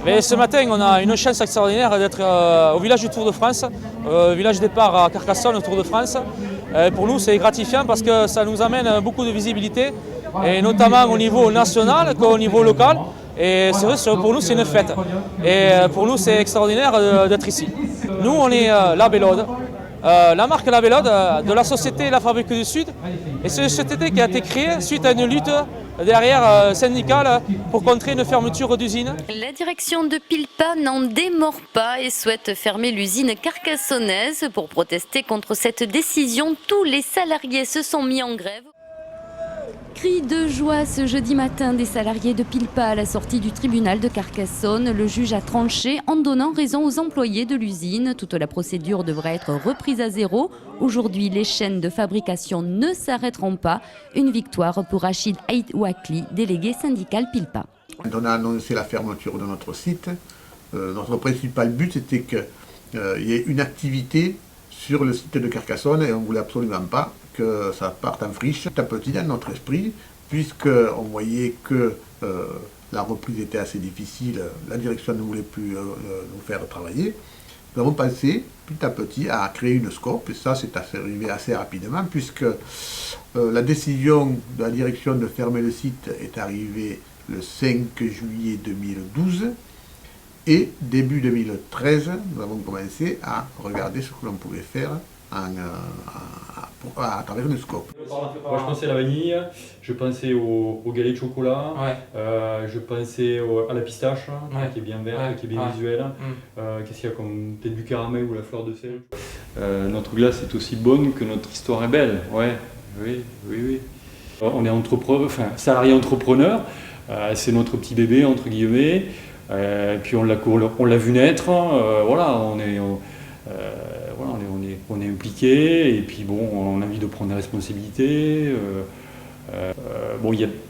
Mais ce matin, on a une chance extraordinaire d'être au village du Tour de France, village départ à Carcassonne, au Tour de France. Pour nous, c'est gratifiant parce que ça nous amène beaucoup de visibilité, et notamment au niveau national qu'au niveau local. Et c'est vrai, pour nous, c'est une fête. Et pour nous, c'est extraordinaire d'être ici. Nous, on est La Bellode, la marque La Bellode de la société La Fabrique du Sud. Et c'est une société qui a été créée suite à une lutte derrière syndicale pour contrer une fermeture d'usine. La direction de Pilpa n'en démord pas et souhaite fermer l'usine carcassonnaise. Pour protester contre cette décision, tous les salariés se sont mis en grève. Cri de joie ce jeudi matin des salariés de Pilpa à la sortie du tribunal de Carcassonne. Le juge a tranché en donnant raison aux employés de l'usine. Toute la procédure devrait être reprise à zéro. Aujourd'hui, les chaînes de fabrication ne s'arrêteront pas. Une victoire pour Rachid Aït-Ouakli, délégué syndical Pilpa. Quand on a annoncé la fermeture de notre site, notre principal but c'était qu'il y ait une activité sur le site de Carcassonne et on ne voulait absolument pas que ça parte en friche petit à petit dans notre esprit, puisqu'on voyait que la reprise était assez difficile, la direction ne voulait plus nous faire travailler. Nous avons pensé petit à petit à créer une scope, et ça c'est arrivé assez rapidement, puisque la décision de la direction de fermer le site est arrivée le 5 juillet 2012, et début 2013, nous avons commencé à regarder ce que l'on pouvait faire à travers une scope. Moi, je pensais à la vanille, je pensais aux galets de chocolat, je pensais à la pistache, qui est bien verte, qui est bien visuelle. Qu'est-ce qu'il y a comme peut-être du caramel ou la fleur de sel. Notre glace est aussi bonne que notre histoire est belle. Oui. On est salarié entrepreneur, c'est notre petit bébé entre guillemets. Puis on l'a vu naître, on est impliqué, et puis bon, on a envie de prendre des responsabilités.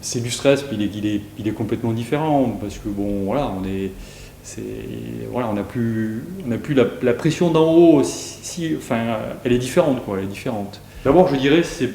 C'est du stress, puis il est complètement différent, parce que bon, voilà, on n'a plus la pression d'en haut. Elle est différente, quoi. Elle est différente. D'abord, je dirais, c'est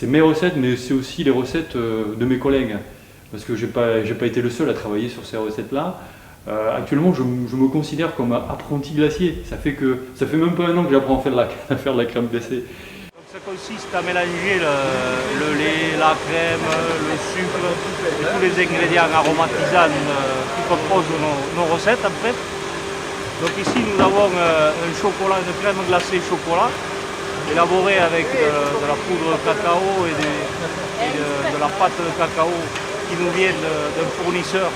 mes recettes, mais c'est aussi les recettes de mes collègues, parce que j'ai pas été le seul à travailler sur ces recettes-là. Actuellement, je me considère comme apprenti glacier. Ça fait même pas un an que j'apprends à faire de la crème glacée. Donc ça consiste à mélanger le lait, la crème, le sucre et tous les ingrédients aromatisants qui composent nos recettes en fait. Donc ici nous avons un chocolat, une crème glacée chocolat élaborée avec de la poudre de cacao et de la pâte de cacao qui nous viennent d'un fournisseur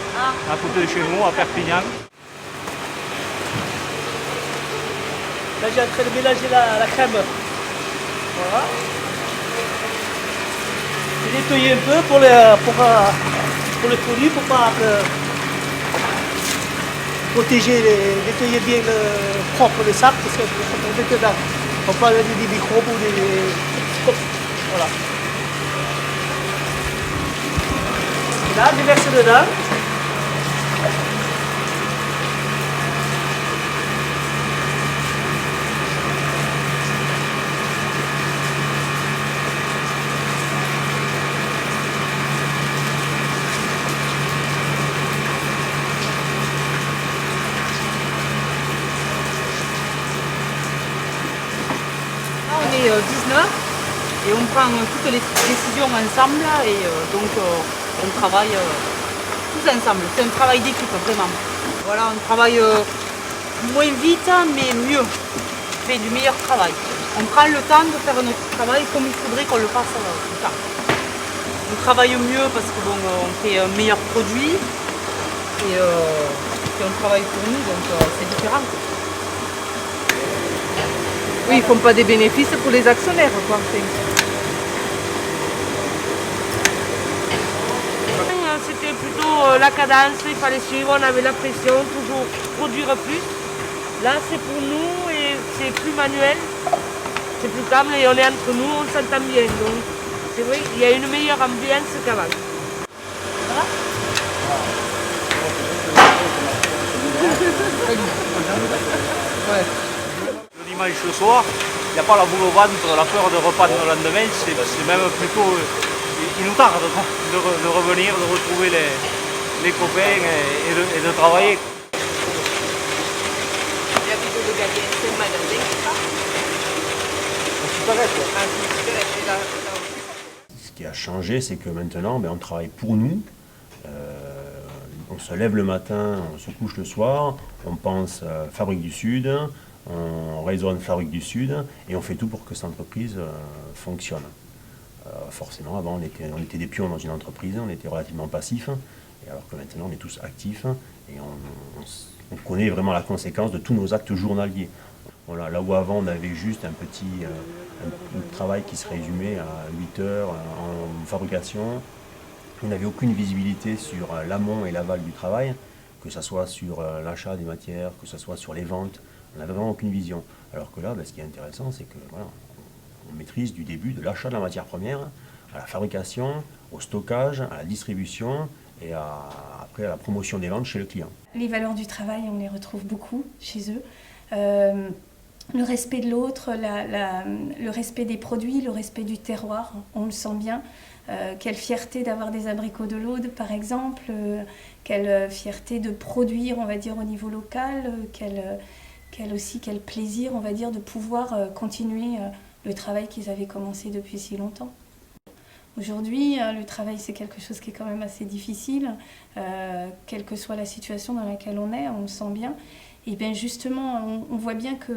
à côté de chez nous, à Perpignan. Là, j'ai en train de mélanger la crème. Voilà. J'ai nettoyé un peu pour le produit, pour pas protéger, nettoyer bien propre le sac, parce que on met dedans. On peut avoir des microbes ou des... Voilà. Là, je verse dedans. Là, on est 19 et on prend toutes les décisions ensemble et donc on travaille tous ensemble. C'est un travail d'équipe, vraiment. Voilà, on travaille moins vite, mais mieux. On fait du meilleur travail. On prend le temps de faire notre travail comme il faudrait qu'on le fasse tout le temps. On travaille mieux parce que bon, on fait un meilleur produit et on travaille pour nous, donc c'est différent. Oui, ils ne font pas des bénéfices pour les actionnaires, quoi. C'était plutôt la cadence, il fallait suivre, on avait la pression, toujours produire plus. Là c'est pour nous et c'est plus manuel, c'est plus calme et on est entre nous, on s'entend bien. Donc c'est vrai, il y a une meilleure ambiance qu'avant. Voilà. Le dimanche soir, il n'y a pas la boule au ventre, la peur de reprendre le lendemain, c'est même plutôt... Il nous tarde de revenir, de retrouver les copains et de travailler. Ce qui a changé, c'est que maintenant, on travaille pour nous. On se lève le matin, on se couche le soir, on pense Fabrique du Sud, on raisonne Fabrique du Sud et on fait tout pour que cette entreprise fonctionne. Forcément, avant, on était des pions dans une entreprise, on était relativement passifs, et alors que maintenant, on est tous actifs et on connaît vraiment la conséquence de tous nos actes journaliers. Voilà, là où avant, on avait juste un petit travail qui se résumait à 8 heures en fabrication, on n'avait aucune visibilité sur l'amont et l'aval du travail, que ce soit sur l'achat des matières, que ce soit sur les ventes, on n'avait vraiment aucune vision. Alors que là, ce qui est intéressant, c'est que voilà, on maîtrise du début de l'achat de la matière première, à la fabrication, au stockage, à la distribution et après à la promotion des ventes chez le client. Les valeurs du travail, on les retrouve beaucoup chez eux. Le respect de l'autre, le respect des produits, le respect du terroir, on le sent bien. Quelle fierté d'avoir des abricots de l'Aude, par exemple, quelle fierté de produire, on va dire, au niveau local, quel plaisir, on va dire, de pouvoir continuer le travail qu'ils avaient commencé depuis si longtemps. Aujourd'hui, le travail, c'est quelque chose qui est quand même assez difficile, quelle que soit la situation dans laquelle on est, on le sent bien. Et bien justement, on voit bien que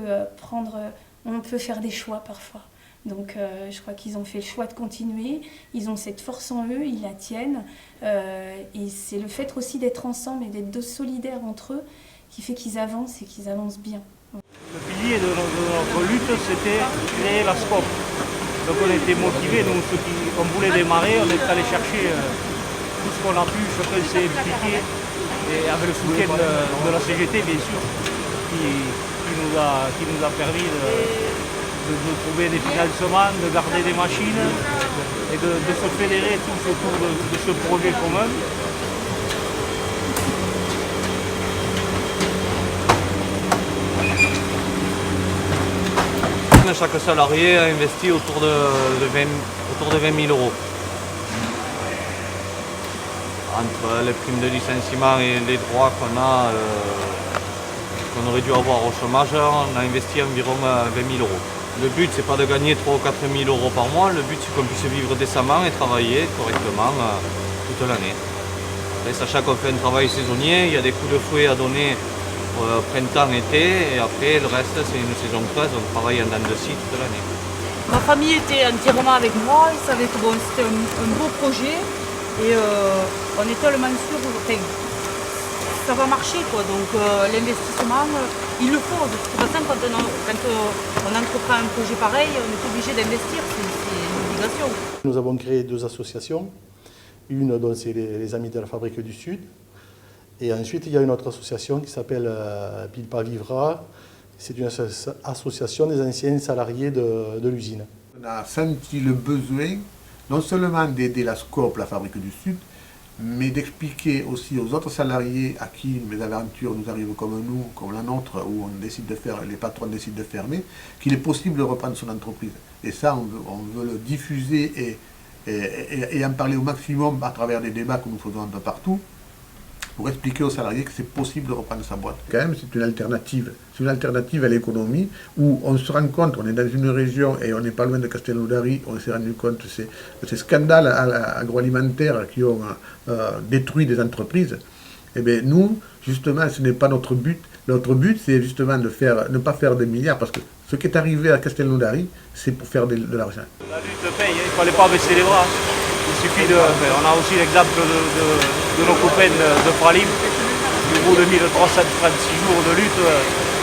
on peut faire des choix parfois. Donc je crois qu'ils ont fait le choix de continuer, ils ont cette force en eux, ils la tiennent. Et c'est le fait aussi d'être ensemble et d'être solidaires entre eux qui fait qu'ils avancent et qu'ils avancent bien. Le pilier de notre lutte, c'était créer la SCOP. Donc on était motivés, nous, on voulait démarrer, on est allé chercher tout ce qu'on a pu, chacun s'est impliqué, et avec le soutien de la CGT, bien sûr, qui nous a permis de trouver des financements, de garder des machines et de se fédérer tous autour de ce projet commun. Chaque salarié a investi autour de 20 000 euros. Entre les primes de licenciement et les droits qu'on aurait dû avoir au chômage, on a investi environ 20 000 euros. Le but, c'est pas de gagner 3 ou 4 000 euros par mois, le but, c'est qu'on puisse vivre décemment et travailler correctement toute l'année. Sachant qu'on fait un travail saisonnier, il y a des coups de fouet à donner printemps, été, et après le reste c'est une saison creuse, on travaille en dents de scie toute l'année. Ma famille était entièrement avec moi, ils savaient que c'était un beau projet et on est tellement sûr que ça va marcher quoi. Donc l'investissement, il le faut. De toute façon, quand on entreprend un projet pareil, on est obligé d'investir, c'est une obligation. Nous avons créé 2 associations, une dont c'est les Amis de la Fabrique du Sud. Et ensuite, il y a une autre association qui s'appelle Pilpa Vivra. C'est une association des anciens salariés de l'usine. On a senti le besoin non seulement d'aider la SCOP, la Fabrique du Sud, mais d'expliquer aussi aux autres salariés à qui les aventures nous arrivent comme nous, comme la nôtre, où les patrons décident de fermer, qu'il est possible de reprendre son entreprise. Et ça, on veut le diffuser et en parler au maximum à travers des débats que nous faisons un peu partout, pour expliquer aux salariés que c'est possible de reprendre sa boîte. Quand même, c'est une alternative à l'économie où on se rend compte, on est dans une région et on n'est pas loin de Castelnaudary, on s'est rendu compte de ces scandales agroalimentaires qui ont détruit des entreprises. Et bien nous, justement, ce n'est pas notre but. Notre but, c'est justement de ne pas faire des milliards, parce que ce qui est arrivé à Castelnaudary, c'est pour faire de l'argent. La lutte paye, il ne fallait pas baisser les bras. Il suffit on a aussi l'exemple de nos copains de Pralim, qui au bout de 1336 jours de lutte,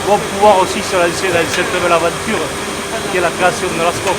vont pouvoir aussi se lancer dans cette nouvelle aventure qui est la création de la SCOP.